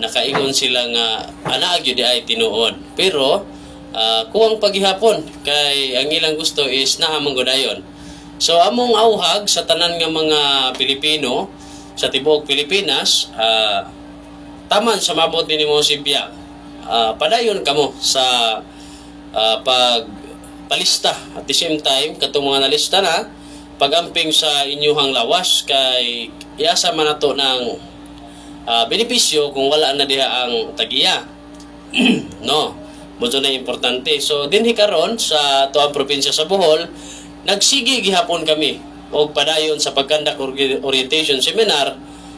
nakaingon sila nga ana gyud ay tinuod. Pero kuwang paghihapon kay ang ilang gusto is naa man gud ayon. So among auhag sa tanan nga mga Pilipino sa tibuok Pilipinas, taman sa mabot ni mo si Pia. Padayon kamo sa pagpalista at the same time katong mga nalista na pagamping sa inyuhang lawas kay iasa man nato ng benepisyo kung wala na diha ang tagiya. No, medyo na importante. So dinhi karon sa tuang probinsya sa Bohol, nagsigi gihapon kami og padayon sa pagkandak orientation seminar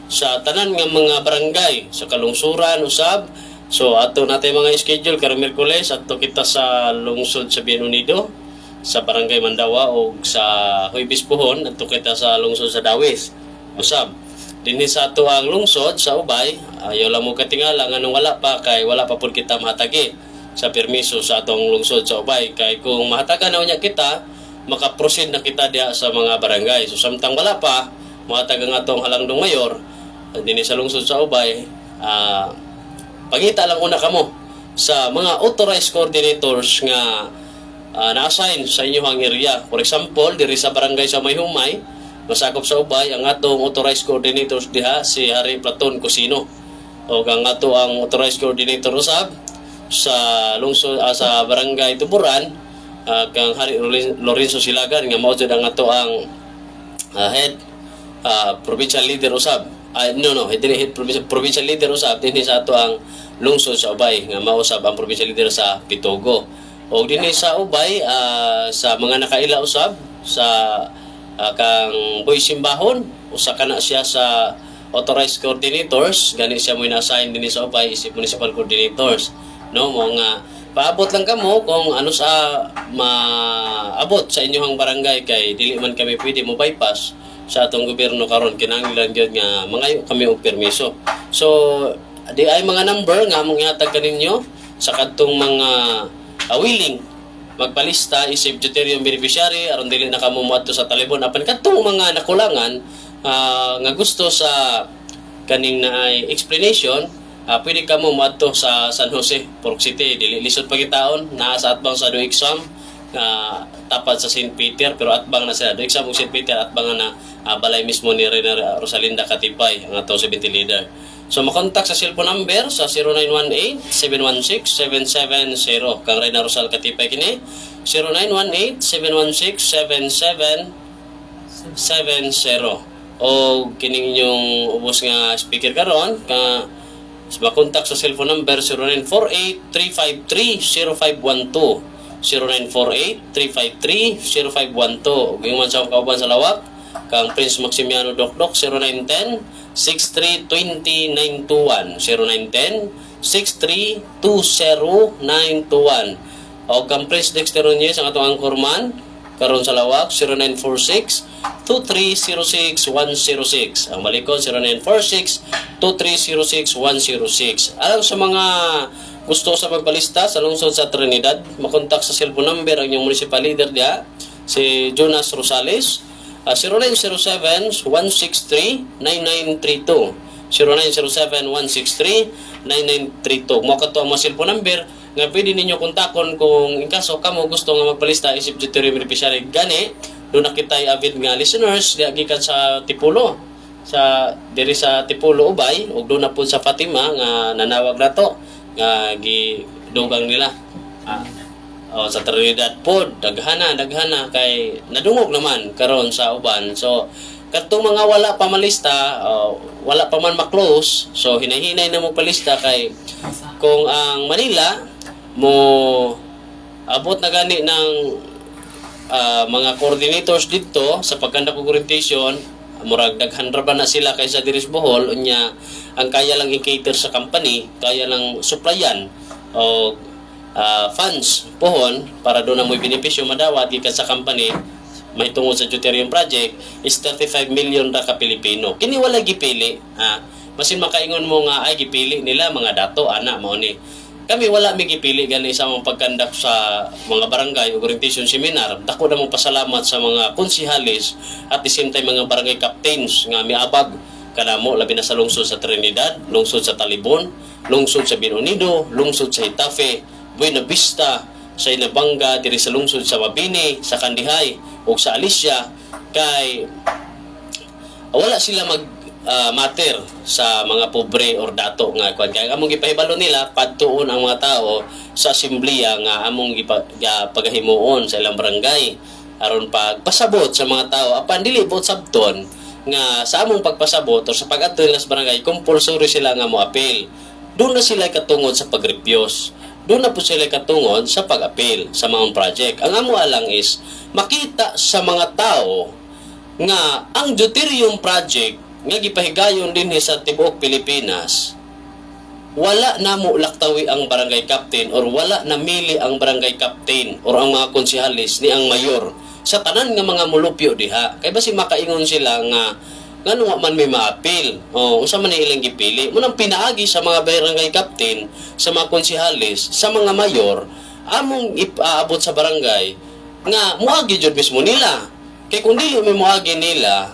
sa tanan nga mga barangay sa kalungsuran usab. So ato natay mga schedule karong Miyerkules adto kita sa lungsod sa Bien Unido sa barangay Mandawa o sa Huibis Puhon adto kita sa lungsod sa Dawis usab. Dinhi sa ato ang lungsod sa Ubay, ayaw lang mo katingala nga nung wala pa kay wala pa pud kita mahatagi sa permiso sa atong lungsod sa Ubay kay kung mahatagan na unya kita makaproceed na kita diha sa mga barangay. So samtang wala pa mahatag ang atong halangdong mayor dinhi sa lungsod sa Ubay, pangita lang una kamo sa mga authorized coordinators nga na-assign sa inyong area. For example, diri sa barangay sa Mayhumay, masakop sa Ubay, ang atong authorized coordinators diha si Hari Platon Cosino. O ang ato ang authorized coordinator usab sa lungsod sa barangay Tuburan, kang Hari Lorenzo Silagan nga mao jud ang ato ang head provincial leader usab. Head provincial leader usab dinhi sa ato ang lungsod sa Ubay nga mausab ang provincial leader sa Pitogo. O dinhi sa Ubay sa mga nakaila usab sa kang Boy Simbahon usa kana siya sa authorized coordinators gani siya mo na-assign dinhi sa Ubay isip municipal coordinators, no mo nga paabot lang kamo kung ano sa maabot sa inyong barangay kay dili man kami pwede mo bypass sa atong gobyerno karon kinahanglan gyud nga mangayo kami og permiso. So di ay mga number nga among ihatag kaninyo sa kadtong mga willing magpalista isip deuterium beneficiary aron dili na kamo moadto sa talibon apan kadtong mga nakulangan nga gusto sa kaning naay explanation, pwede kamo moadto sa San Jose, Purok City, dili lisod pagitaon naa sa atbang sa do exam tapat sa St. Peter pero atbang na sa do exam og St. Peter atbang na balay mismo ni Reyna Rosalinda Katipay ang atong 70 leader. So makontak sa cellphone number sa 0918-716-770 kang Reyna Rosal Katipay kini 0918-716-770 o kining inyong ubos nga speaker karon ka makontak sa cellphone number 0948-353-0512 0948-353-0512 ug ingon sa kauban sa lawak kang Prince Maximiano Dokdok 0910-6320-921 0910-6320-921 o kang Prince Dexter Nunez ang atong anchorman karon sa lawak 0946-2306-106 ang balikon 0946-2306-106. Alang sa mga gusto sa pagpalista sa lungsod sa Trinidad, makontak sa cellphone number ang inyong municipal leader diha si Jonas Rosales 0907-163-9932 0907-163-9932. Mo kato ang mga cellphone number nga pwede ninyo kontakon kung in kaso kamo gusto nga magpalista isip deuterium beneficiary gani do na kitay avid nga listeners diha gikan sa Tipulo sa diri sa Tipulo Ubay ug do na pud sa Fatima nga nanawag nato nga gidugang nila sa Trinidad pod daghana kay nadungog naman karon sa uban. So kadtong mga wala pa malista wala pa man ma-close, so hinahinay na mo palista kay kung ang Manila mo abot na gani ng mga coordinators dito sa pagkandak og orientation murag daghan ra ba na sila kaysa diri sa Bohol unya ang kaya lang i-cater sa company kaya lang supplyan o funds pohon para doon na mo'y benepisyo madawat gikan sa company may tungod sa deuterium project is 35 million ra ka Pilipino. Kini wala gipili masin makaingon mo nga ay gipili nila mga dato ana mao ni kami wala mi gipili gani sa mga pagkandak sa mga barangay ug orientation seminar. Dako na mo pasalamat sa mga konsihalis at the same time mga barangay captains nga miabag kanamo labi na sa lungsod sa Trinidad, lungsod sa Talibon, lungsod sa Binondo, lungsod sa Hitafe, Buena Vista, sa Inabanga, diri sa lungsod sa Mabini, sa Kandihay o sa Alicia, kay wala sila matter sa mga pobre or dato nga kwan. Kaya among gipahibalo nila padtuon ang mga tao sa asembleya nga among pagahimuon sa ilang barangay aron pagpasabot sa mga tao apan dili bot sabton nga sa among pagpasabot or sa pag-adto nila sa barangay compulsory sila nga moapil. Doon na sila katungod sa pagrepios. Doon na po sila katungod sa pag-apil sa mga project. Ang amo lang is makita sa mga tao nga ang deuterium project nga gipahigayon din sa tibuok Pilipinas, wala na mo laktawi ang barangay captain or wala na mili ang barangay captain or ang mga konsehalis ni ang mayor sa tanan nga mga mulupyo diha. Kay basi makaingon sila nga ngano man may maapil. Unsa man ilang gipili? Munang pinaagi sa mga barangay captain, sa mga konsehalis, sa mga mayor, among ipaabot sa barangay nga muagi jud mismo nila. Kay kung dili may muagi nila,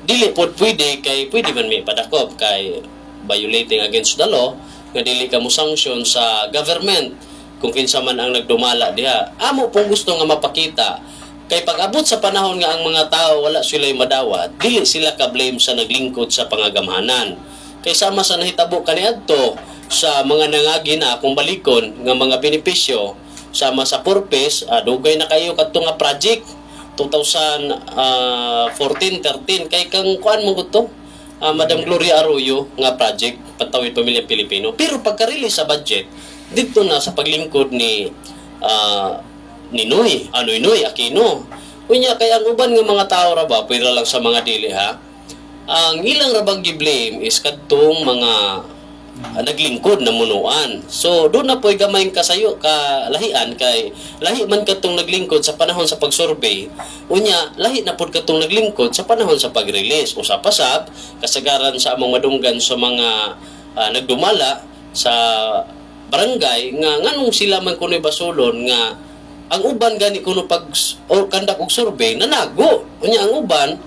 dili pod pwede kay pwede man may padakop kay violating against the law nga dili ka mo sanction sa government kung kinsa man ang nagdumala diha. Amo pong gusto nga mapakita kay pag-abot sa panahon nga ang mga tao wala sila'y madawat, dili sila ka-blame sa naglingkod sa pangagamhanan. Kay sama sa nahitabo kaniadto sa mga nangagi na akong balikon nga mga benepisyo sama sa purpose, dugay na kayo kadto nga project 2014-13 kay kang kuan mo to Madam Gloria Arroyo nga project Pantawid Pamilyang Pilipino. Pero pagka-release sa budget dito na sa paglingkod ni Noy Aquino. Unya kay ang uban nga mga tao ra ba pwera lang sa mga dili ha. Ang ilang rabang gi-blame is kadtong mga naglingkod na munuan. So doon na po'y gamayng kasayo kalahian kay lahi man katong naglingkod sa panahon sa pag-survey. Unya lahi na pud katong naglingkod sa panahon sa pag-release. Usap-asap kasagaran sa among madunggan sa mga nagdumala sa barangay nga nganong sila man kuno'y basulon nga ang uban gani kuno pag or kandak og survey nanago. Unya ang uban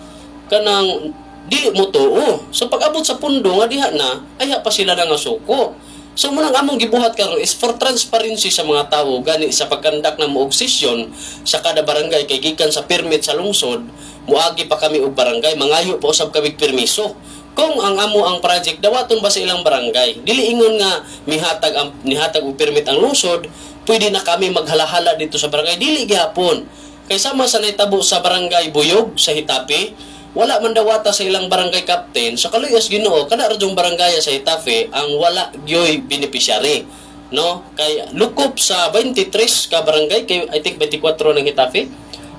kanang dili mo tuo. So pag-abot sa pundo nga diha na ay pa sila na nga suko. So munang among gibuhat karon is for transparency sa mga tawo gani sa pagkandak na mo og sesyon sa kada barangay kay gikan sa permit sa lungsod muagi pa kami og barangay mangayo pa usab kami permiso. Kung ang amo ang project dawaton ba sa ilang barangay dili ingon nga nihatag og permit ang lungsod pwede na kami maghalahala dito sa barangay. Dili gihapon. Kay sama sa naitabo sa barangay Buyog sa Hitape, wala man dawata sa ilang barangay captain. Sa kaluyas Ginoo, kada radyong barangay sa Hitape ang wala gyoy beneficiary. No? Kay lukop sa 23 ka barangay, kay I think 24 ng Hitape.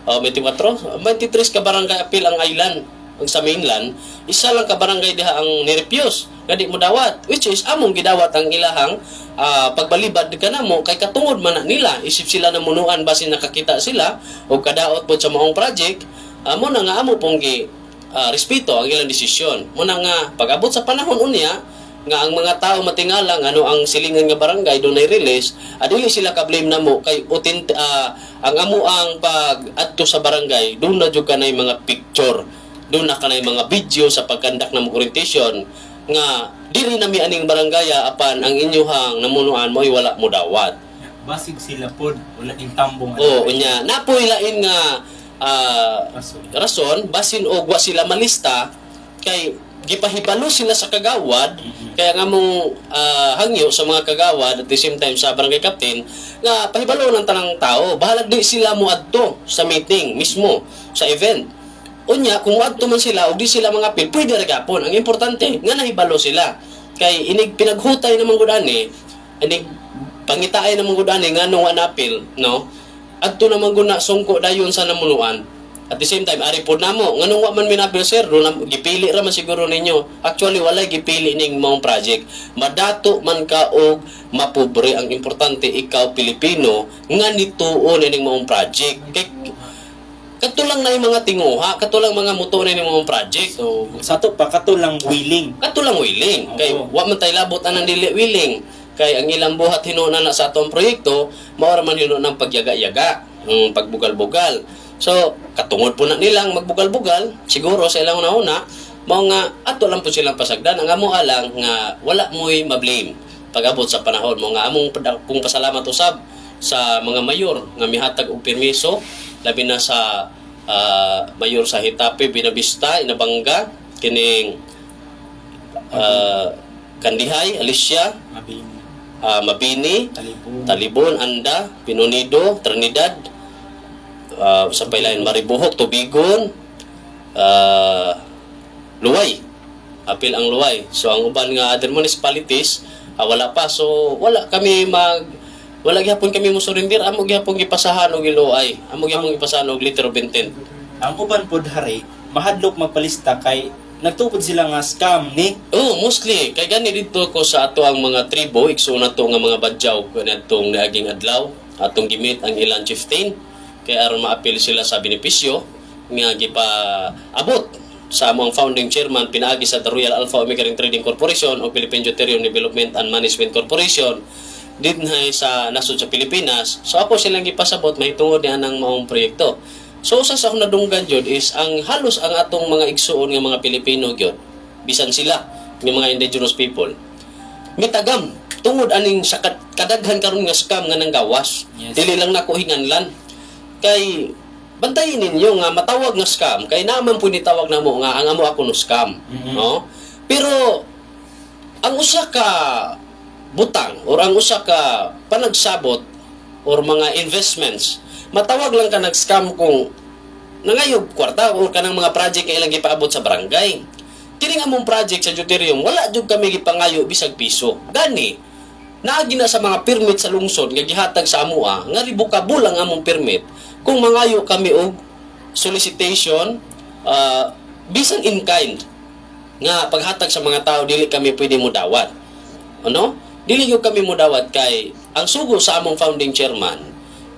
23 ka barangay apil ang island sa mainland, isa lang ka barangay diha ang nirepyos nga di mo dawat, which is among gidawat ang ilahang pagbalibad ka na mo kay katungod man na nila isip sila na munuan basin nakakita sila o kadaot po sa maong project mo na nga amo pong respeto ang ilang desisyon mo na nga pag-abot sa panahon unya nga ang mga tao matingalang ano ang silingan nga barangay doon ay release adili sila ka-blame na mo kay ang amo ang pag-adto sa barangay doon na jud kanay mga picture doon na kanay mga video sa pagkandak ng orientation nga diri nami aning barangaya apan ang inyuhang namunuan mo ay wala mo dawat. Basig sila pod wala ing tambong. Unya napoy lain nga rason basin og wa sila malista kay gipahibalo sila sa kagawad kaya nga mong hangyo sa mga kagawad at the same time sa barangay captain nga pahibalo ng tanang tao bahalag di sila mo adto sa meeting mismo sa event. Unya, kung adto man sila o di sila mga apil, pwede regapon. Ang importante, nga nahibalo sila. Kay inig pinaghutay naman gudani, inig pangitaay naman gudani nga nung anapil, no? Adto naman guna sungko dayon sa namunuan. At the same time, ari pod namo, nga nung wa man minapil sir, gipili ra man siguro ninyo. Actually, walay gipili ning mong project. Madato man ka og mapobre. Ang importante, ikaw Pilipino, nga nituon ining mong project. Kay katulang na yung mga tinguha, katulang mga motorin ng mga project. So, sa to pa katulang willing. Katulang willing. Kay wa man tay labot anang dili willing. Kay ang ilang buhat hinuna na sa atong proyekto, mao man hinuna ng pagyaga-yaga, pagbugal-bugal. So, katungod po na nilang magbugal-bugal, siguro sa ilang una-una, mao nga ato lang po silang pasagdan. Ang amo alang nga wala mo'y mablame pag-abot sa panahon mo nga among kung pasalamat usab sa mga mayor nga mihatag og permiso labi na sa mayor sa Hitape, Binavista, Inabanga, kining Kandihay, Alicia, Mabini, Talibon, Anda, Pinonido, Trinidad, sa pailain Maribohok, Tubigon, Luway. Apil ang Luway. So ang uban nga other municipalities wala pa. So wala gyapon kami mo surrender. Amo gyapon gipasahan og Luway. Amo gyapon gipasahan og letter of intent. Ang uban pod hari, mahadlok magpalista kay nagtupod sila nga scam ni. Oh, mostly kay gani dito ko sa ato ang mga tribo, igso na to nga mga badyaw kanadtong niaging adlaw, atong gimit ang ilang chieftain kay aron maapil sila sa benepisyo nga gipa-abot sa among founding chairman pinaagi sa The Royal Alpha Omega Ring Trading Corporation o Philippine Deuterium Development and Management Corporation dinhay sa nasod sa Pilipinas. So ako silang gipasabot mahitungod niya ng maong proyekto. So usa sa akong nadunggan jud is ang halos ang atong mga igsuon nga mga Pilipino gyud bisan sila ng mga indigenous people mitagam tungod aning sa kadaghan karon nga scam nga nanggawas. Yes. Dili lang nako hinganlan kay bantayin ninyo nga matawag nga scam kay naman po nitawag namo nga ang amo ako no scam, no? Pero ang usa ka butang or ang usa ka panagsabot or mga investments matawag lang ka nag-scam kung nangayog kwarta o kanang mga project kay ilang gipaabot sa barangay. Kining among project sa Deuterium, wala jud kami gipangayo bisag piso. Gani, naagi na sa mga permit sa lungsod nga gihatag sa amoa, nga ribukable ang among permit kung mangayo kami og solicitation bisan in kind nga paghatag sa mga tao dili kami pwede mo dawat. Ano? Dili gyud kami mo dawat kay ang sugo sa among founding chairman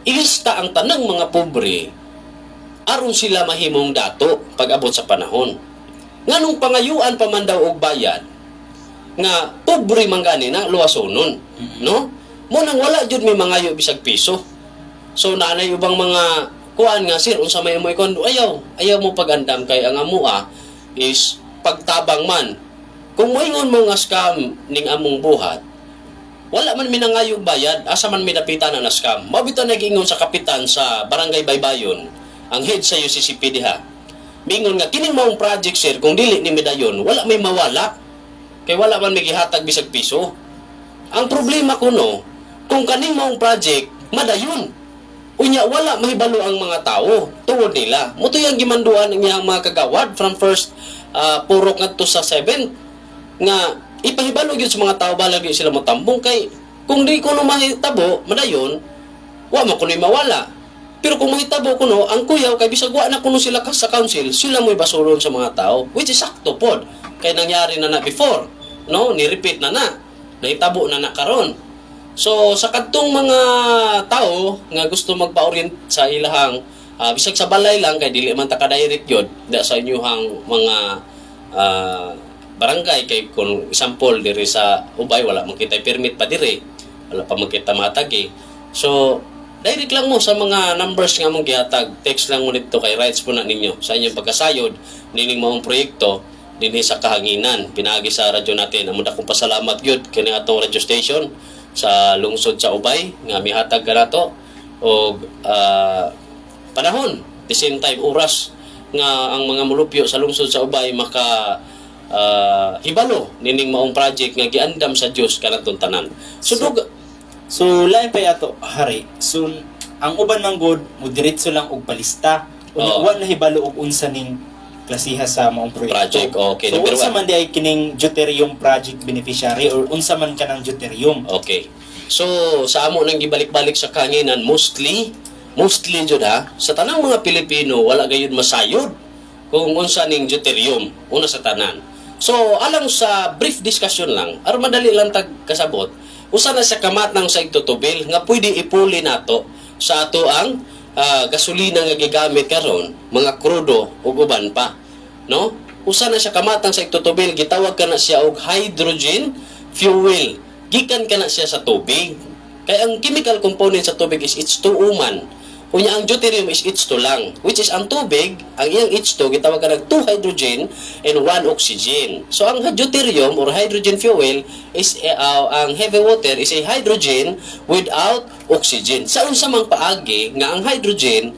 ilista ang tanang mga pobre aron sila mahimong dato pag-abot sa panahon. Nganong pangayuan pa man daw og bayad nga pobre man gani na luwasonon, no? Mo nang wala jud may mangayo bisag piso. So naanay ubang mga kuan nga sir unsa may mo ikon ayaw mo pagandam kay ang amoa is pagtabang man. Kung moingon mo nga scam ning among buhat wala man minangayog bayad, asa man minapitan na scam. Mabito nag-ingon sa kapitan sa Barangay Baybayon, ang head sa UCCP diha. Bingon nga, kining maong project sir, kung dili ni Medayon, wala may mawala. Kay wala man may gihatag bisag piso. Ang problema ko no, kung kaning maong project, madayon. Unya, wala mahibalo ang mga tao, tuod nila. Muto yung gimanduan niya ang mga kagawad from first purok ngadto sa 7 nga ipahibalo gyud sa mga tao balag sila motambong kay kung di ko no mahitabo madayon wa man kuno mawala pero kung mahitabo kuno ang kuyaw kay bisag wa na kuno sila sa council sila mo'y basulon sa mga tao which is sakto pod kay nangyari na before no ni repeat na nahitabo na karon. So sa kadtong mga tao nga gusto magpa-orient sa ilahang bisag sa balay lang kay dili man ta ka direct gyud sa inyong mga barangay kay kung example diri sa Ubay wala man kita permit pa diri wala pa man kita matagi so direct lang mo sa mga numbers nga mong gihatag text lang mo nito kay rights po na ninyo sa inyong pagkasayod nining maong proyekto dinhi sa kahanginan pinaagi sa radyo natin amo dakong pasalamat gyud kini atong radio station sa lungsod sa Ubay nga mihatag kanato og panahon the same time oras nga ang mga mulupyo sa lungsod sa Ubay maka hibalo nining maong project nga giandam sa Dios kanatong tanan. So lain pa ato hari. So ang uban man god mo diretso lang og palista. Wa na hibalo og unsa ning klasiha sa maong Project, proyekto. okay. So Number unsa one. man di ay kining Deuterium project beneficiary or unsa man kanang Deuterium. Okay. So sa amo nang gibalik-balik sa kanginan mostly jud sa tanang mga Pilipino wala gayud masayod kung unsa ning Deuterium una sa tanan. So, alang sa brief discussion lang, aron madali lang tag kasabot, usa na sa kamatnang sa igtutubil nga pwede ipuli nato sa ato ang gasolina nga gigamit karon, mga krudo ug uban pa, no? Usa na sa kamatnang sa igtutubil gitawag kana siya og hydrogen fuel. Gikan kana siya sa tubig. Kay ang chemical component sa tubig is H2O man. Unya ang deuterium is H2 lang, which is ang tubig, ang iyang H2 gitawag ka ng 2 hydrogen and 1 oxygen. So ang deuterium or hydrogen fuel is ang heavy water is a hydrogen without oxygen. Sa unsa mang paagi nga ang hydrogen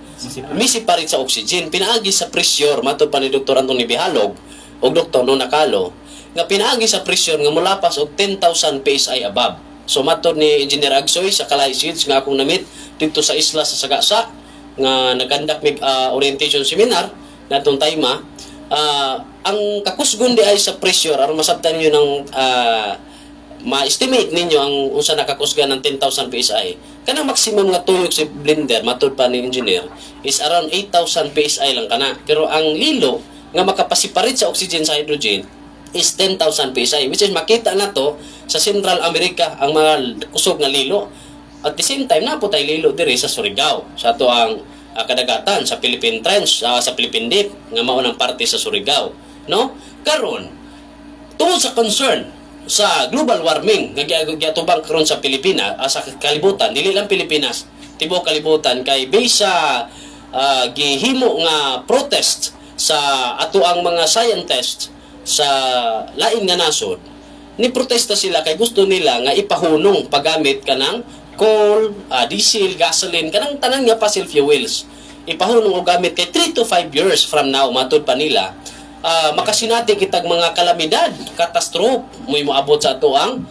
misiparit sa oxygen, pinaagi sa pressure matud pa ni Dr. Anthony Bihalog o Dr. Nona Calo nga pinaagi sa pressure nga molapas og 10,000 PSI above. So matud ni Engineer Agsoy sa Kalay Seeds nga akong namit dito sa isla sa Sagasa nga nag-conduct mig orientation seminar natong time ang kakusgon di ay sa pressure aron masabtan niyo ng ma-estimate ninyo ang unsa nakakusgan ng 10,000 PSI. Kanang maximum nga tuyok si blender matud pa ni engineer is around 8,000 PSI lang kana. Pero ang lilo nga makapasiparit sa oxygen sa hydrogen is 10,000 PSI, which is makita na to sa Central America ang mga kusog nga lilo. At the same time, napo tayo lilo diri sa Surigao. Sa ato ang kadagatan, sa Philippine Trench, sa Philippine Deep, nga maunang parte sa Surigao. No? Karon, tungod sa concern sa global warming, nga giatubang karon sa Pilipinas, sa kalibutan, dili lang Pilipinas, tibok kalibutan, kay based sa gihimo nga protest sa ato ang mga scientists sa lain nga nasod, ni protesta sila kay gusto nila nga ipahunong paggamit kanang coal, diesel, gasoline, kanang tanan nga fossil fuels. Ipahunong og gamit kay 3 to 5 years from now matud pa nila. Makasinati kitag mga kalamidad, katastrofe moy moabot sa ato ang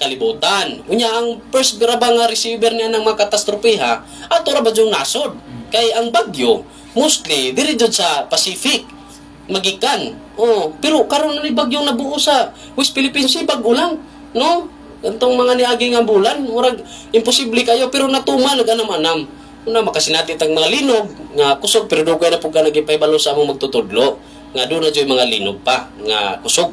kalibutan. Unya ang first graba nga receiver niya ng mga katastrofe ha, ato ra ba yung nasod? Kay ang bagyo mostly diri jud sa Pacific magikan. Pero karon na ni bagyong nabuo sa West Philippines Sea bag ulang, no? Kantong mga niagi nga bulan, murag imposible kayo pero natumal anam-anam. Una makasinati tang mga linog nga kusog pero dugay na pug ka nagipahibalo sa among magtutudlo nga doon na joy mga linog pa nga kusog,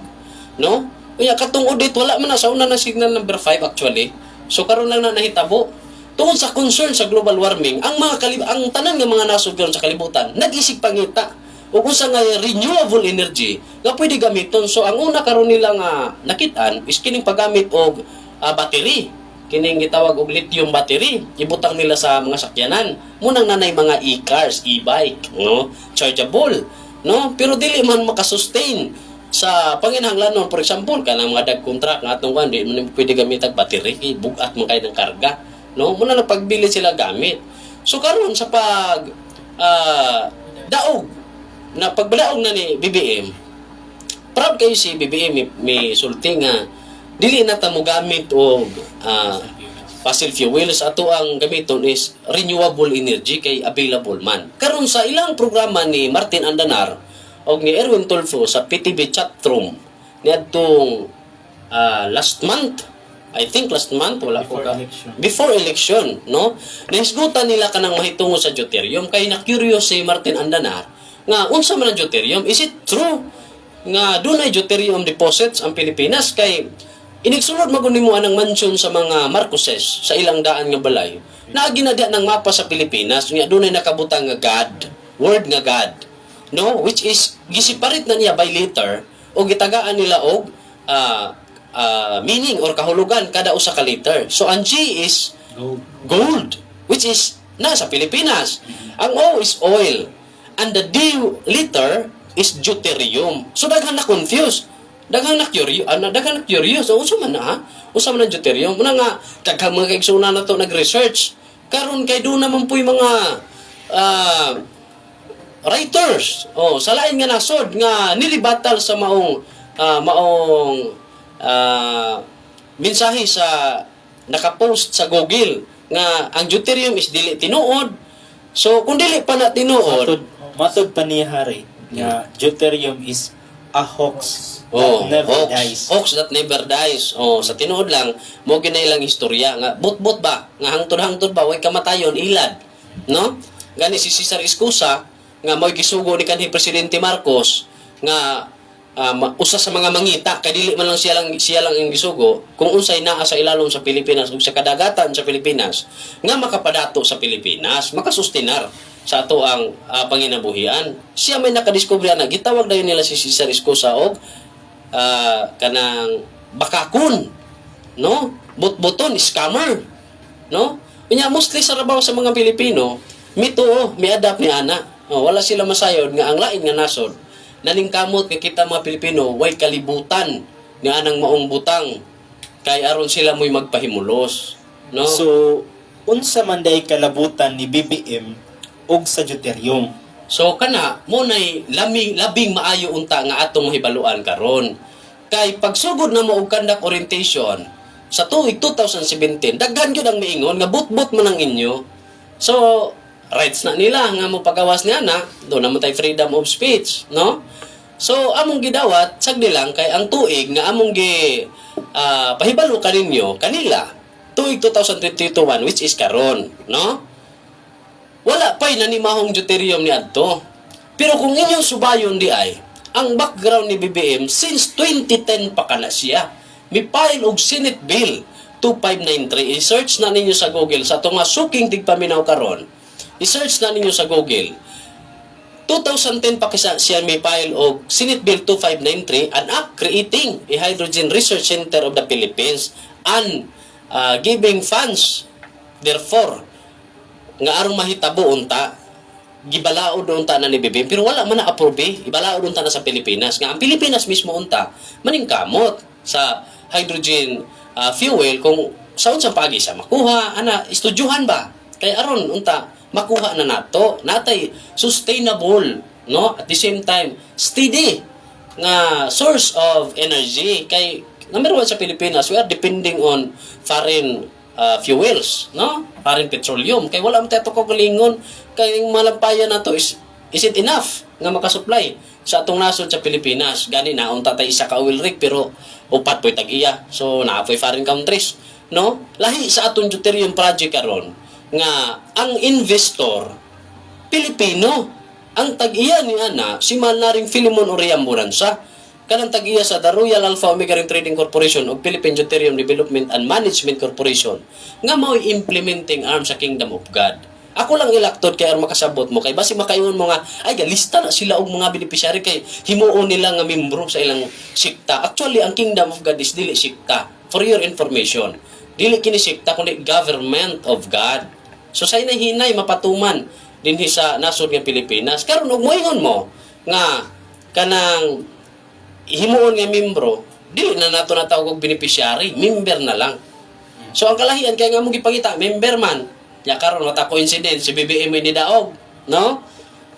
no? Unya katong audit wala man na sa una na signal number 5 actually. So karon lang na nahitabo. Tungod sa concern sa global warming, ang ang tanan nga mga nasod karon sa kalibutan nag-isig pangita ug unsa nga renewable energy nga pwede gamiton. So ang una karon nila nga nakitaan is kining paggamit og battery, kining gitawag og lithium battery, ibutang nila sa mga sakyanan. Munang nanay mga e-cars, e-bike, no, chargeable, no, pero dili man makasustain sa panginahanglanon. For example, kanang mga dag contract nga atong kan di man pwede gamit og battery, bugat man kay ng karga, no, muna nagpagbili sila gamit. So karon sa pag daog na pagbalaog na ni BBM, proud kayo si BBM may sulti nga dili na ta mo gamit og fossil fuels. Ato ang gamiton is renewable energy kay available man. Karon sa ilang programa ni Martin Andanar og ni Erwin Tulfo sa PTV chatroom niadtong last month, I think last month, wala ko ka. Before election, no? Nahisgutan nila kanang mahitungo sa deuterium kay na-curious si Martin Andanar nga unsa man ang deuterium. Is it true nga dunay deuterium deposits ang Pilipinas? Kay inigsulod maguni mo anang mansion sa mga Marcoses sa ilang daan nga balay. Naaginadya ng mapa sa Pilipinas nga dunay nakabutang nga God, word nga God, no? Which is gisiparit na niya by liter o gitagaan nila og meaning or kahulugan kada usa ka liter. So ang G is gold, which is nasa Pilipinas. Ang O is oil, and the D liter is deuterium. So daghan na confused, daghan na curious. So unsa man na unsa man ang deuterium? Muna nga daghang mga kaigsunan na to nag-research karon kay do naman puy mga writers sa lain nga nasod nga nilibatal sa maong mensahe sa nakapost sa Google nga ang deuterium is dili tinuod. So kung dili pa na tinuod, matod pa ni Hari nga deuterium is a hoax that never dies. Hoax that never dies. Sa tinuod lang mo ginailang istorya nga bot-bot ba nga hangtod-hangtod ba way kamatayon ilad, no? Gani si Cesar Escusa nga mo'y gisugo ni kanhi Presidente Marcos nga usa sa mga mangita kay dili man lang siya lang ang gisugo kung unsay naa sa ilalom sa Pilipinas ug sa kadagatan sa Pilipinas nga makapadato sa Pilipinas, makasustinar sa ato ang panginabuhian. Siya may nakadiskubre na gitawag dayon nila si Cesar Escusa og kanang bakakon, no? Bot-boton, scammer, no? Unya mostly sa rabaw sa mga Pilipino, mituo, mi-adapt ni ana. Wala sila masayod nga ang lain nga nasod. Naningkamot kay kita mga Pilipino, way kalibutan nga anang maong butang kay aron sila mo'y magpahimulos. No? So, unsa man day kalabutan ni BBM og sa deuterium? So kana mo nay labing maayo unta nga atong mahibaluan karon. Kay pagsugod na mo og conduct orientation sa tuig 2017, daghan gyud ang miingon nga butbut man ang inyo. So rights na nila nga mo pagawas niya na, do na mo tay freedom of speech, no? So among gidawat sagdi lang kay ang tuig nga among pahibalo kaninyo kanila tuig 2022 which is karon, no? Wala pa'y nanimahong deuterium ni adto. Pero kung inyong subayon di ay, ang background ni BBM since 2010 pa kana siya. May file og Senate Bill 2593. I-search na ninyo sa Google sa itong suking tigpaminaw karon. I-search na ninyo sa Google. 2010 pa siya may file og Senate Bill 2593, an act creating a hydrogen research center of the Philippines and giving funds therefore nga arong mahitabo unta gibalaod unta na ni BBM pero wala man na-approve, ibalaod unta na sa Pilipinas nga ang Pilipinas mismo unta maningkamot sa hydrogen fuel kung sa unsang pagi sa makuha ana estudyuhan ba kay aron unta makuha na nato natay sustainable, no, at the same time steady nga source of energy kay number one sa Pilipinas we are depending on foreign fuels, no? Foreign petroleum kay wala man tayo kagalingon kay malampayan nato is it enough nga makasupply sa atong nasod sa Pilipinas gani na unta tay isa ka oil rig pero upat po'y tag-iya so naapoy foreign countries, no? Lahi sa atong deuterium project karon nga ang investor Pilipino ang tag-iya ni ana si Malnaring Filimon Oriamburansa kanang tag-iya sa The Royal Alpha Omega Ring Trading Corporation o Philippine Deuterium Development and Management Corporation nga mao'y implementing arm sa Kingdom of God. Ako lang ilaktod kay aron makasabot mo kay basi makaingon mo nga ay galista na sila og mga beneficiary kay himuon nila nga membro sa ilang sikta. Actually ang Kingdom of God is dili sikta. For your information, dili kini sikta kundi government of God. So sa hinay mapatuman dinhi sa nasod nga Pilipinas. Karon og moingon mo nga kanang himuon nga membro, dili na nato natawag og beneficiary, member na lang. So ang kalahian kay nga mo gipangita, member man. Ya karon wata coincidence si BBM ay nidaog, no?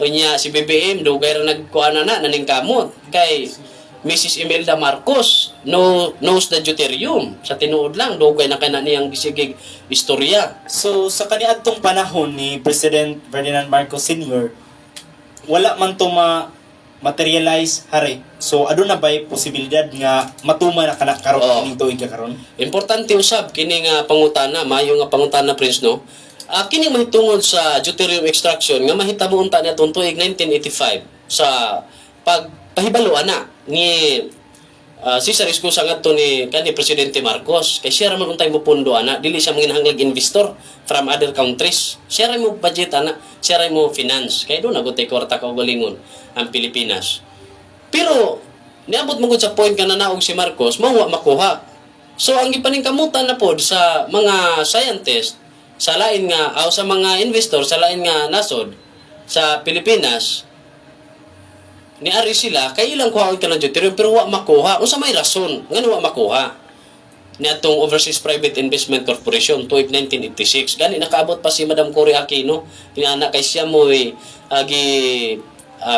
Unya si BBM dugay ra nagkuan na naningkamot kay Mrs. Imelda Marcos knows the deuterium. Sa tinuod lang dugay na kana niyang gisigig istorya. So sa kaniadtong panahon ni President Ferdinand Marcos Sr., wala man to materialize hari. So aduna ba'y posibilidad nga matuma na kana karon kining tuig karon? Importante usab kini nga pangutana, mayo nga pangutana Prince, no. Kini mahitungod sa deuterium extraction nga mahitabo unta niya tuig 1985 sa pagpahibalo ana ni Cesar Escusa ngadto ni Presidente Marcos kay siya ra man untay mo pundo ana dili siya manginahanglag investor from other countries. Siya ra mo budget ana, siya ra mo finance kay do nagutay kwarta ka galingon ang Pilipinas. Pero niabot mo gud sa point nga nanaog si Marcos mao makuha. So ang gipaningkamutan na pod sa mga scientists sa lain nga sa mga investor sa lain nga nasod sa Pilipinas niari sila kay ilang kuhaon ka ng deuterium pero wa makuha unsa may rason nga wa makuha niadtong Overseas Private Investment Corporation tuig 1986 gani nakaabot pa si Madam Cory Aquino inana kay siya mo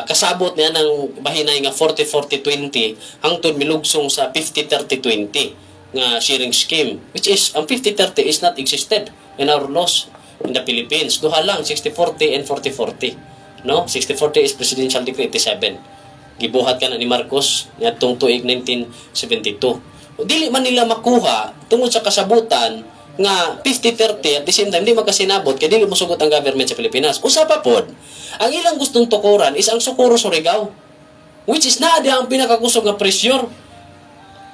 kasabot niya ng bahinay nga 40-40-20 hangtod milugsong sa 50-30-20 nga sharing scheme which is ang 50-30 is not existed in our laws in the Philippines. Duha lang 60-40 and 40-40, no? 60-40 is Presidential Decree 87 gibuhat ka na ni Marcos niadtong tuig 1972. Dili man nila makuha tungod sa kasabutan nga 50-30 at the same time di makasinabot kay dili mosugot ang government sa Pilipinas. Usa pa pod ang ilang gustong tukuran is ang Socorro Surigao which is naa ang pinakakusog nga pressure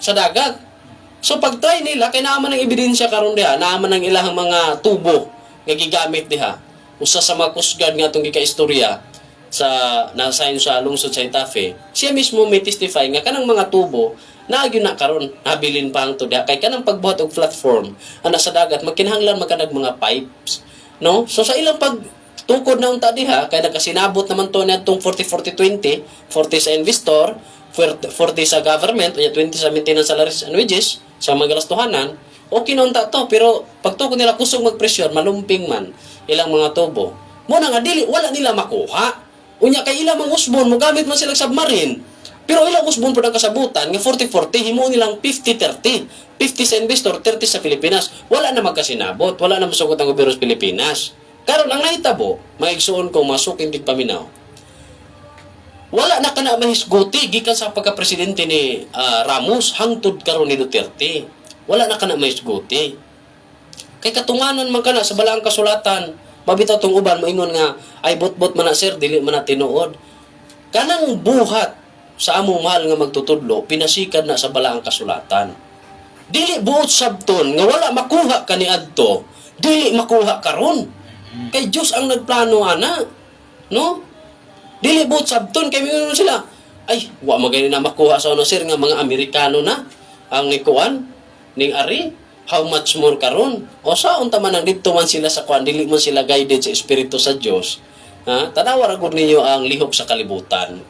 sa dagat. So pag-try nila, kay naaman ng ebidensya karon diha, naaman ng ilang mga tubo nga gigamit diha. Usa sa mga kusgad nga itong gika-istorya sa nasayon sa lungsod sa Itafe, siya mismo may testify nga kanang mga tubo naagyo na karon nabilin pa ang to diha kay kanang pagbuhat og platform ana sa dagat magkinahanglan magkanag mga pipes, no? So sa ilang pag tukod na unta diha kay nakasinabot naman to niadtong 40-40-20, 40 sa investor, 40 sa government, unya 20 sa maintenance salaries and wages sa mga gastuhanan. Okay na unta to, pero pag tukod nila kusog magpresyon, malumping man ilang mga tubo. Mo na nga dili wala nila makuha. Unya kay ilang mga usbon mo gamit man sila submarine. Pero ilang usbon po ng kasabutan nga 40-40 himo nilang 50-30. 50 sa investor, 30 sa Pilipinas. Wala na magkasinabot, wala na masugot ang gobyerno sa Pilipinas. Karon ang nahitabo, maigsuon ko masuking tigpaminaw. Wala na kana mahisguti gikan sa pagka-presidente ni Ramos hangtod karon ni Duterte. Wala na kana mahisguti. Kay katunganan man kana sa balaang kasulatan, mabitaw tong uban moingon nga ay bot-bot man na sir dili man na tinuod. Kanang buhat sa among mahal nga magtutudlo pinasikan na sa balaang kasulatan. Dili buot sabton nga wala makuha kaniadto, dili makuha karon. Kay Diyos ang nagplano ana, no? Dili buot sabton kay mingon sila. Ay, wa magani na makuha sa ano sir nga mga Amerikano na ang nikuan ning ari. How much more karon? O sa unta man ang didto man sila sa kuan dili man sila guided sa espiritu sa Dios. Ha? Tanawa ra gud ninyo ang lihok sa kalibutan.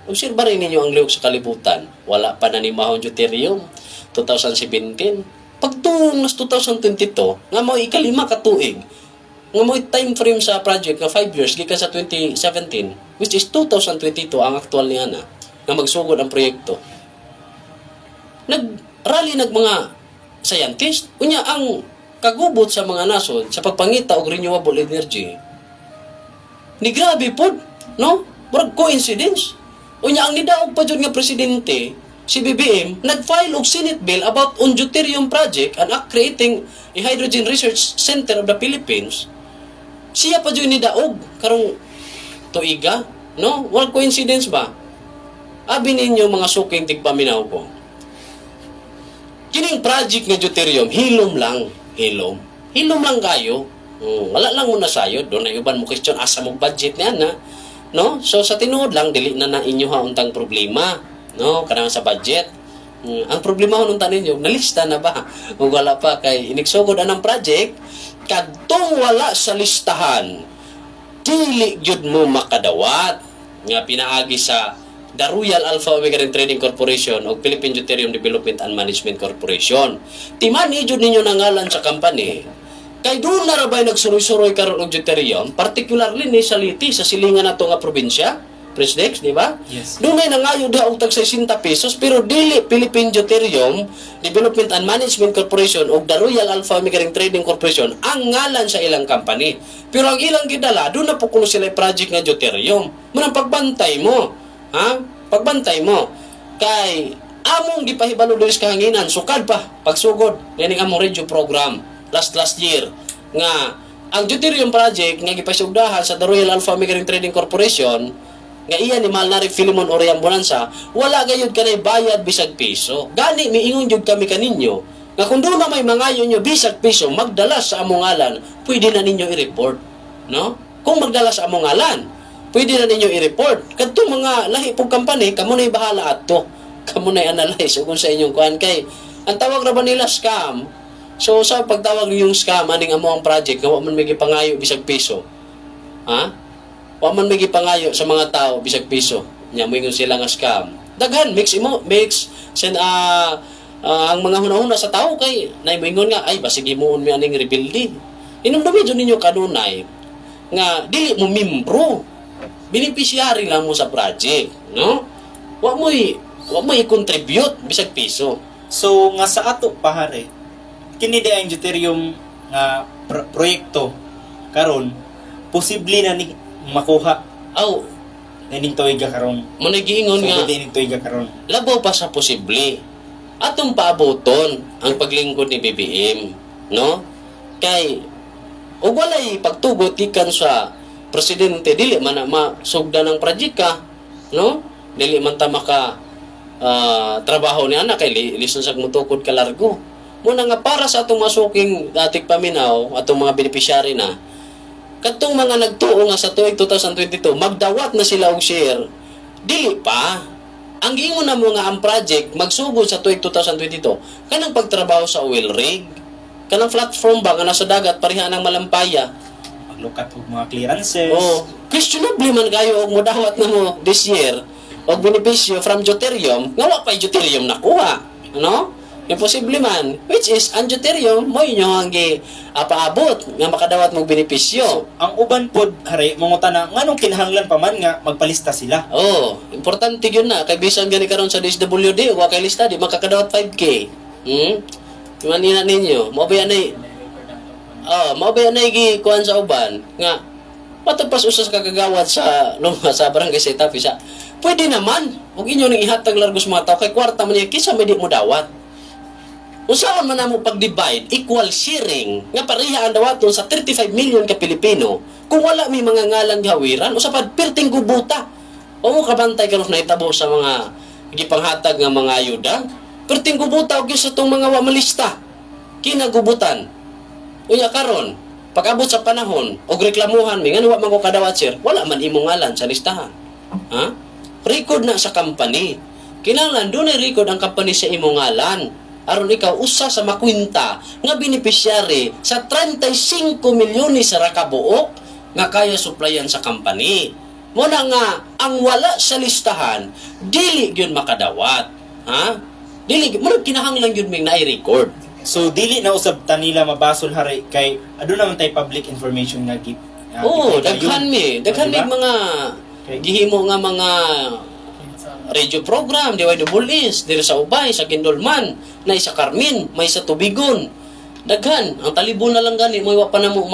Obserba rin ninyo ang lihok sa kalibutan. Wala pa na ni Mahon Deuterium 2017. Pagtuong nas 2022, nga mo ikalima ka tuig. Nga mo time frame sa project nga 5 years gikan sa 2017, which is 2022 ang aktual niya na nga magsugod ang proyekto. Nag-rally mga scientist. Unya ang kagubot sa mga nasod sa pagpangita og renewable energy. Ni grabe pod, no? Murag coincidence. Unya ang nidaog pa jud nga presidente si BBM nag-file og Senate bill about on deuterium project and act creating a hydrogen research center of the Philippines. Siya pa jud nidaog karong tuiga, no? Wala coincidence ba? Abi ninyo mga suking tigpaminaw ko. Kining project nga deuterium, hilom lang. Hilom lang kayo. Wala lang mo nasayod. Doon na iban mo question, asa mo budget niya na. No? So, sa tinuod lang, dili na inyo untang problema. No? Kanang sa budget. Ang problema ho nuntan ninyo, nalista na ba? Kung wala pa kay inigsugod anang project, kadtong wala sa listahan, dili gyud mo makadawat. Nga pinaagi sa The Royal Alpha Omega Trading Corporation o Philippine Deuterium Development and Management Corporation. Timan ijud ninyo nangalan sa company. Kay doon na rabay nagsuroy-suroy karon og deuterium, particularly ni Saliti sa silingan nato nga probinsya, Presdex, di ba? Yes. Doon ay nangayo da og tag 60 pesos pero dili Philippine Deuterium Development and Management Corporation o The Royal Alpha Omega Trading Corporation ang ngalan sa ilang company. Pero ang ilang gidala, doon na po kuno sila project nga deuterium. Munang pagbantay mo. Ha? Pagbantay mo kay among gipahibalo diri sa kahanginan sukad pa pagsugod dining among radio program last year nga ang deuterium project nga gipasugdahan sa The Royal Alpha Omega Trading Corporation nga iya ni Malnari Filimon Oriang Bonanza wala gayud kanay bayad bisag piso. Gani miingon jud kami kaninyo nga kung doon na may mangayo nyo bisag piso magdala sa among ngalan, pwede na ninyo i-report, no? Kung magdala sa among ngalan, pwede na ninyo i-report. Kadto mga lahi pong company, kamo na'y bahala ato. Kamo na'y analyze kung sa inyong kuhan. Kay, ang tawag na ba nila scam? So, sa pagtawag yung scam, aning amo ang project, nga waman may gipangayo bisag piso. Ha? Waman may gipangayo sa mga tao bisag piso. Nya, moingon sila nga scam. Daghan, mix, ang mga hunahuna sa tao kay, naimoingon nga, ay, basig imuon mi aning rebuilding. Inumdumi dyan ninyo kanunay, nga, dili mo membro. Beneficiary lang mo sa project, no? Wa mo i-contribute bisag piso. So nga sa ato pahare, kini di ang deuterium nga proyekto karon posible na ni makuha. Aw, ning tuiga karon. mo nagiingon nga. Ning tuiga karon. Labaw pa sa posible. Atong paaboton ang paglingkod ni BBM, no? Kay ug walay pagtugot gikan sa presidente dili man na masugda ng projika, no? Dili man ta maka trabaho ni ana kay listen sa mutukod ka largo. Muna nga para sa atong masuking dating paminaw atong mga beneficiary na kadtong mga nagtuo nga sa tuig 2022 magdawat na sila og share. Dili pa ang giingon na mo nga ang project magsugod sa tuig 2022 kanang pagtrabaho sa oil rig, kanang platform ba nga nasa dagat pareha ng malampaya. Paglukat og mga clearances. Oh, questionable man kayo og modawat na mo this year og benepisyo from deuterium nga wa pa deuterium nakuha, ano? Imposible man, which is ang deuterium mo inyo ang paabot nga makadawat mong benepisyo. Ang uban pod hari mangutana nganong kinahanglan pa man nga magpalista sila. Oh, importante yun na. Kay bisan gani karon sa DSWD, wa kay lista di makakadawat 5K. Manina ninyo, mo ba yan ay mo ba yan ay gikuan sa uban nga patagpas usas kakagawad sa sa barangay sa Itapi sa. Pwede naman, ug inyo ning ihatag largos mga tao kay kwarta man niya kisa may di mo dawat. Usaon man namo pag-divide, equal sharing, nga pareha ang dawaton sa 35 million ka Pilipino. Kung wala may mga ngalang hawiran, usapad perting gubuta. O mo kabantay karon na itabo sa mga gipanghatag nga mga ayuda, perting gubuta og sa tong mga wa malista. Kinagubutan. Unya karon, pag-abot sa panahon og reklamuhan mi nga wa man ko kadawat sir, wala man imong ngalan sa listahan. Ha? Record na sa company. Kinahanglan dunay record ang company sa imong ngalan. Aron ikaw usa sa makwinta nga beneficiary sa 35 milyon sa rakabuok nga kaya suplayan sa company. Muna nga ang wala sa listahan dili gyud makadawat. Ha? Dili mo kinahanglan gyud mig naay record. So dili na usab ta nila mabasol hari kay aduna man tay public information nga daghan mi diba? mga gihimo nga mga radio program, DYWS, diri sa Ubay, sa Gindolman, na isa Carmen, may sa Tubigon. Daghan, ang talibon na lang gani, may wa pa na mo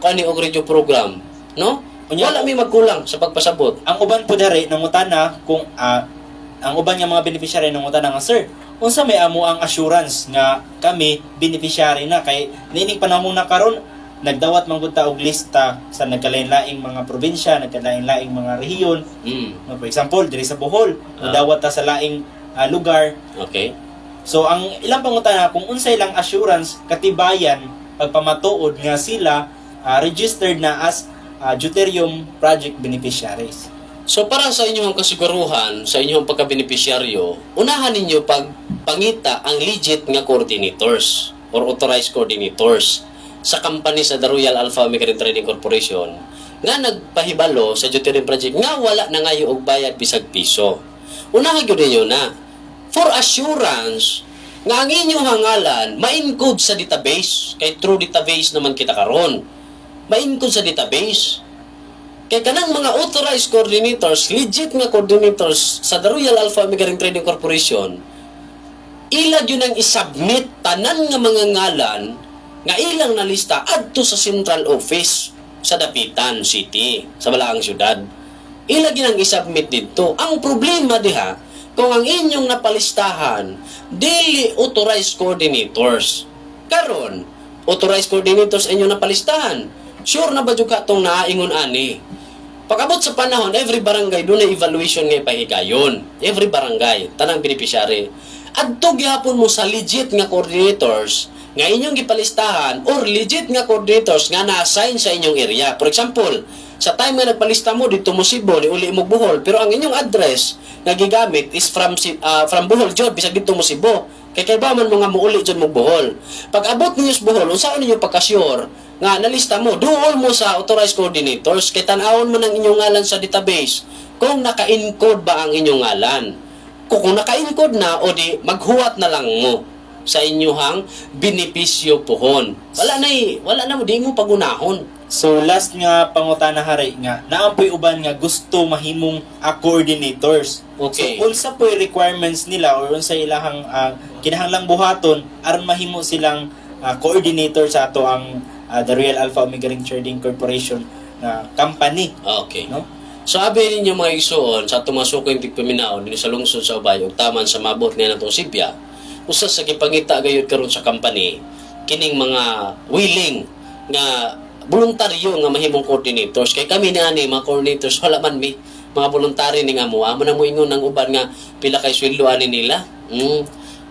kani og radio program. No? Wala may magkulang sa pagpasabot. Ang uban po dari, nangutana kung, ang uban nga mga beneficiary nangutana nga, sir, unsa may amo ang assurance nga kami beneficiary na, kay niining panahon na karon nagdawat man gud ta og lista sa nagkalain-laing mga probinsya, nagkalain-laing mga rehiyon. For example, diri sa Bohol, nagdawat ta sa laing lugar. Okay. So ang ilang pangutana kung unsay lang assurance katibayan pagpamatuod nga sila registered na as deuterium project beneficiaries. So para sa inyong kasiguruhan, sa inyong pagka-beneficiaryo, unahan ninyo pagpangita ang legit nga coordinators or authorized coordinators sa company sa The Royal Alpha Omega Trading Corporation nga nagpahibalo sa deuterium project nga wala na ngayo og bayad bisag piso. Unahan gyud ninyo na for assurance nga ang inyong hangalan ma-encode sa database kay true database naman kita karon. Ma-encode sa database. Kay kanang mga authorized coordinators, legit nga coordinators sa The Royal Alpha Omega Trading Corporation, ilag yun ang isubmit tanan nga mga ngalan nga ilang na lista adto sa central office sa Dapitan City, sa Balaang Syudad. Ilag yun ang isubmit dito. Ang problema diha, kung ang inyong napalistahan, dili authorized coordinators. Karon, authorized coordinators inyong napalistahan. Sure na ba dyan ka itong naaingon ani? Pag-abot sa panahon, every barangay, doon na evaluation nga ipahigayon. Every barangay, tanang beneficiary. Adto gyapon mo sa legit nga coordinators nga inyong gipalistahan or legit nga coordinators nga na-assign sa inyong area. For example, sa time nga nagpalista mo dito mo Cebu, ni uli mo Bohol, pero ang inyong address nga gigamit is from Bohol jud bisag dito mo Cebu. Kay ba man mga muuli jud mo Bohol. Pag-abot ninyo sa Bohol, unsaon ninyo pagka-sure nga nalista mo, duol mo sa authorized coordinators, kay tan-awon mo ng inyong ngalan sa database kung naka-encode ba ang inyong ngalan. Kung naka-encode na, o di maghuwat na lang mo sa inyong benepisyo pohon. Wala na mo, di mo pagunahon. So last nga pangutana hari nga naampoy uban nga gusto mahimong coordinators. Okay. So unsa po'y requirements nila or unsa ilahang kinahanglang buhaton aron mahimo silang coordinator sa ato ang The Royal Alpha Omega Trading Corporation na company. Okay. No? So abi ninyo mga igsoon sa tumasuko yung tigpaminaon din sa lungsod sa Ubay ug taman sa mabot nga natong Sibya. Usa sa gipangita gayud karon sa company kining mga willing nga voluntaryo nga mahimong coordinators kay kami ni ani mga coordinators wala man mi mga voluntary ning amo na mo ingon ng uban nga pila kay sweldo ani nila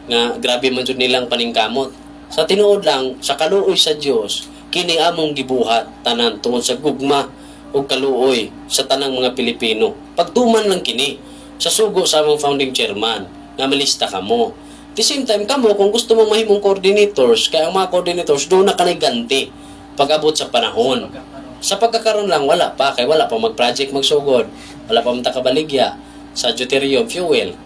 nga grabe man jud nilang paningkamot sa tinuod lang sa kaluoy sa Dios kini among gibuhat tanan tungod sa gugma o kaluoy sa tanang mga Pilipino pagtuman lang kini sa sugo sa among founding chairman nga malista kamo. At the same time kamo kung gusto mong mahimong coordinators, kaya ang mga coordinators doon na kanay ganti pag-abot sa panahon. Sa pagkakaroon lang wala pa kay wala pa mag-project magsugod, wala pa matakabaligya sa deuterium fuel.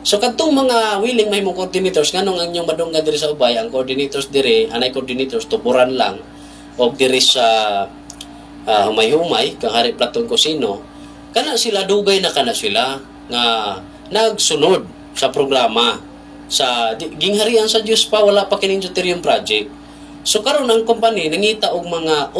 So kadtong mga willing mahimong coordinators nganong ang inyong madunggan diri sa ubay, ang coordinators diri, anay coordinators tuburan lang og diri sa humay-humay kang Hari Platon Cosino, kana sila dugay na kana sila nga nagsunod sa programa sa gingharian sa Dios pa wala pa kining deuterium project. So karon ang company nangita og mga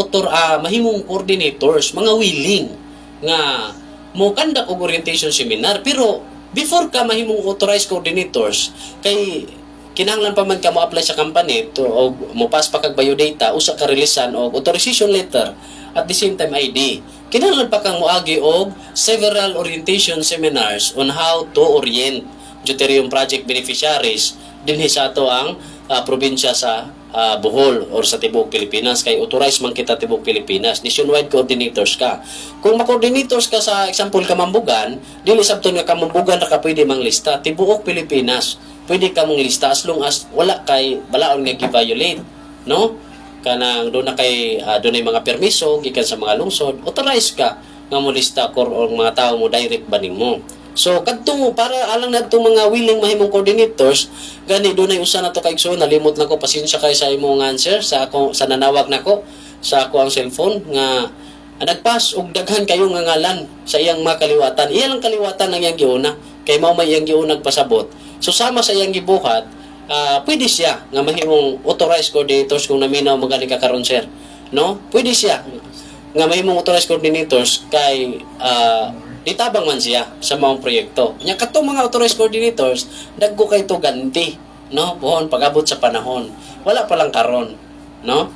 mahimong coordinators, mga willing nga mo kandak og orientation seminar, pero before ka mahimong authorized coordinators kay kinahanglan pa man ka mo apply sa company to og mo pass pa kag biodata usa ka releasean og authorization letter at the same time ID. Kinahanglan pa kang moagi og several orientation seminars on how to orient deuterium project beneficiaries dinhi sa ato ang probinsya sa Bohol or sa tibuok Pilipinas, kay authorized man kita tibuok Pilipinas, nationwide coordinators ka. Kung ma-coordinators ka sa example Kamambugan, dili sabton nga Kamambugan ra ka pwede mang lista, tibuok Pilipinas pwede ka mong lista as long as wala kay balaod nga gi-violate, no? Kanang doon na kay doon ay mga permiso gikan sa mga lungsod, authorized ka nga mo lista or mga tao mo direct baning mo. So kadto para alang nadto mga willing mahimong coordinators gani dunay usa na to kay igsoon, nalimot na ko, pasensya kay sa imong answer sa ako sa nanawag nako sa ako ang cellphone nga nagpas og daghan kayo nga ngalan sa iyang makaliwatan. Iya lang kaliwatan ang iyang giuna kay mao may iyang giuna nagpasabot. So sama sa iyang gibuhat, pwede siya nga mahimong authorized coordinators kung naminaw magani ka karon sir, no? Pwede siya nga mahimong authorized coordinators kay ditabang man siya sa mga proyekto. Nya katong mga authorized coordinators dagko kay to ganti, no? Buhon pag-abot sa panahon. Wala pa lang karon, no?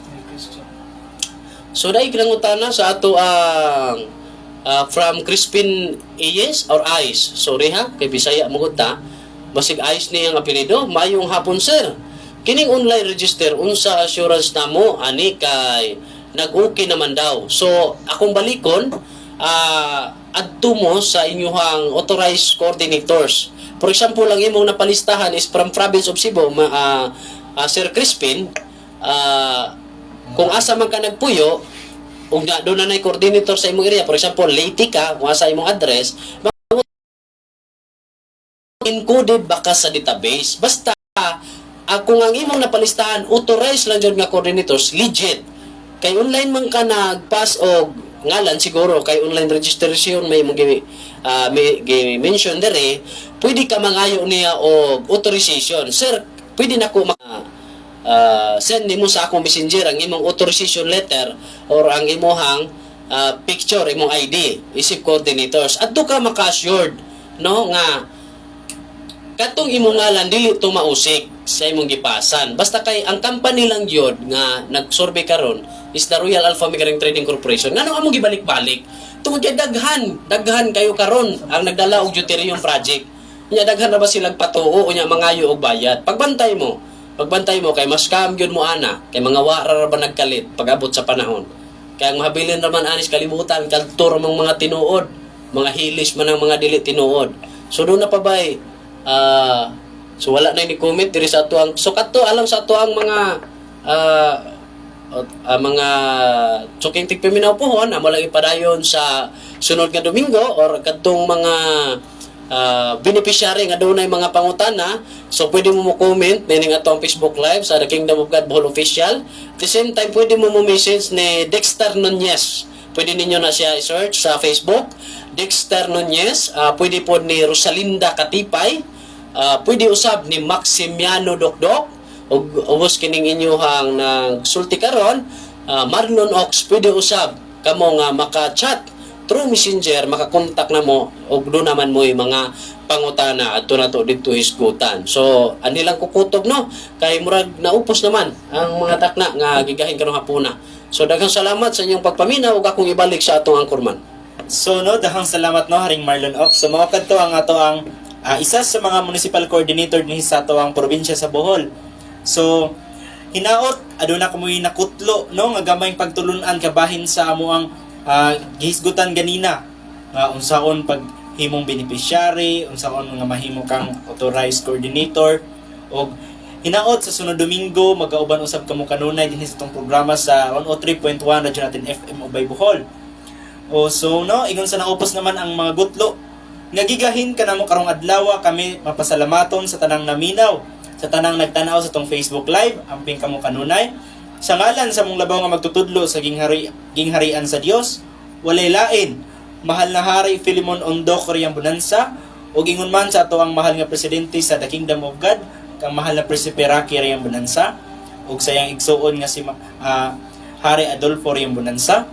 So dai kinangutana sa ato ang from Crispin Iyes or Ice. Sorry ha, kay Bisaya mo gud ta. Basig Ice ni ang apelyido. Mayong hapon sir. Kining online register unsa assurance namo ani kay nag-okay naman daw. So akong balikon adto mo sa inyong authorized coordinators. For example, lang imong napalistahan is from province of Cebu, Sir Crispin, kung asa man ka nagpuyo, ug doon na coordinator sa imong area, for example, Leyte ka, kung asa imong address, encoded baka sa database. Basta, kung ang imong napalistahan, authorized lang dyan nga coordinators, legit. Kay online man ka nag-pass og ngalan siguro kay online registration may mention dere, pwede ka mangayo niya og authorization. Sir, pwede na ko send nimo sa akong messenger ang imong authorization letter or ang imong picture, imong ID, isip coordinators. Adto ka maka-assured, no, nga katong imong ngalan dili to mausik sa imong gipasan. Basta kay ang company lang yun nga nag-survey karon is the Royal Alpha Migrating Trading Corporation. Ngano among gibalik-balik? Tungod kay daghan kayo karon ang nagdala og deuterium project. Nya daghan ra ba silang patuo o nya mangayo og bayad? Pagbantay mo kay mas scam gyud mo ana, kay mga wara ra ba nagkalit pag-abot sa panahon. Kay ang mahabilin ra man anis kalibutan kadto ra mga tinuod, mga hilis man ang mga dili tinuod. So do na pa bay so wala na ni comment diri sa ato ang so kadto alang sa ato ang mga tsuking tigpaminaw pohon amo lang ipadayon sa sunod nga Domingo or kadtong mga beneficiary nga dunay mga pangutana. So pwede mo comment ning ato ang Facebook Live sa The Kingdom of God Bohol Official. At the same time pwede mo message ni Dexter Nunez. Pwede ninyo na siya i-search sa Facebook, Dexter Nunez. Pwede po ni Rosalinda Katipay. Pwede usab ni Maximiano Dokdok. Ubos kining inyohang nagsulti karon, Marlon Ox, pwede usab kamo nga maka-chat through messenger, maka-contact na mo og do naman mo yung mga pangutana adto na to didto hisgutan. So ani lang kukutob no kay murag naupos naman ang mga takna nga gigahin karong hapuna. So daghang salamat sa inyong pagpaminaw ug akong ibalik sa atong angkorman. So no, daghang salamat no Haring Marlon Ox. So mga kadto ang ato ang isa sa mga municipal coordinator ni sa ato ang probinsya sa Bohol. So, hinaot, aduna ko mo'y nakutlo, no? Nga gamayng pagtulunan kabahin sa amo ang gihisgutan ganina. Nga unsaon pag himong beneficiary, unsaon nga mahimo kang authorized coordinator, o hinaot sa sunod Domingo magauban usab kamo kanunay dinhi sa itong programa sa 103.1 Radyo Natin FM Ubay Bohol. O so no, ingon sa naupos naman ang mga gutlo nga gigahin kanamo karong adlaw. Kami mapasalamaton sa tanang naminaw, sa tanang nagtanaw sa itong Facebook Live, amping kamo kanunay. Sa ngalan sa mong labaw nga magtutudlo sa gingharian sa Dios, walay lain, mahal na Hari Philemon Ondo Koreang Bonanza, ug ingon man sa ato ang mahal nga presidente sa The Kingdom of God, kang mahal na Prinsipe Rocky Riang Bonanza, ug sayang igsuon nga si Hari Adolfo Riang Bonanza.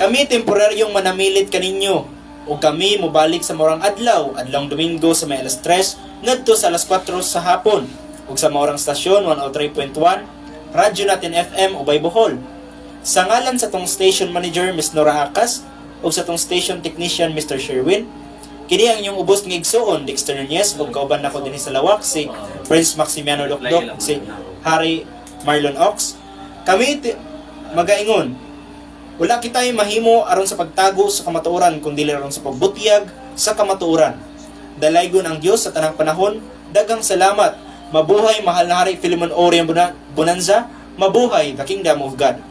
Kami temporaryong manamilit kaninyo, ug kami mobalik sa morang adlaw, adlawng Domingo sa may alas 3 ngadto sa alas 4 sa hapon, ug sa morang stasyon 103.1 Radyo Natin FM Ubay Bohol. Sa ngalan sa tong station manager Ms. Nora Akas ug sa tong station technician Mr. Sherwin, kini ang inyong ubos ng igsuon Dexter Nunez ug kauban nako dinhi sa lawak si Prince Maximiano Lokdok ug si Harry Marlon Ox. Kami magaingon, wala kitay mahimo aron sa pagtago sa kamatuoran kundi aron sa pagbutyag sa kamatuoran. Dalaygon ang Dios sa tanang panahon. Daghang salamat. Mabuhay mahal na Hari Philemon O. Riang Bonanza. Mabuhay the Kingdom of God.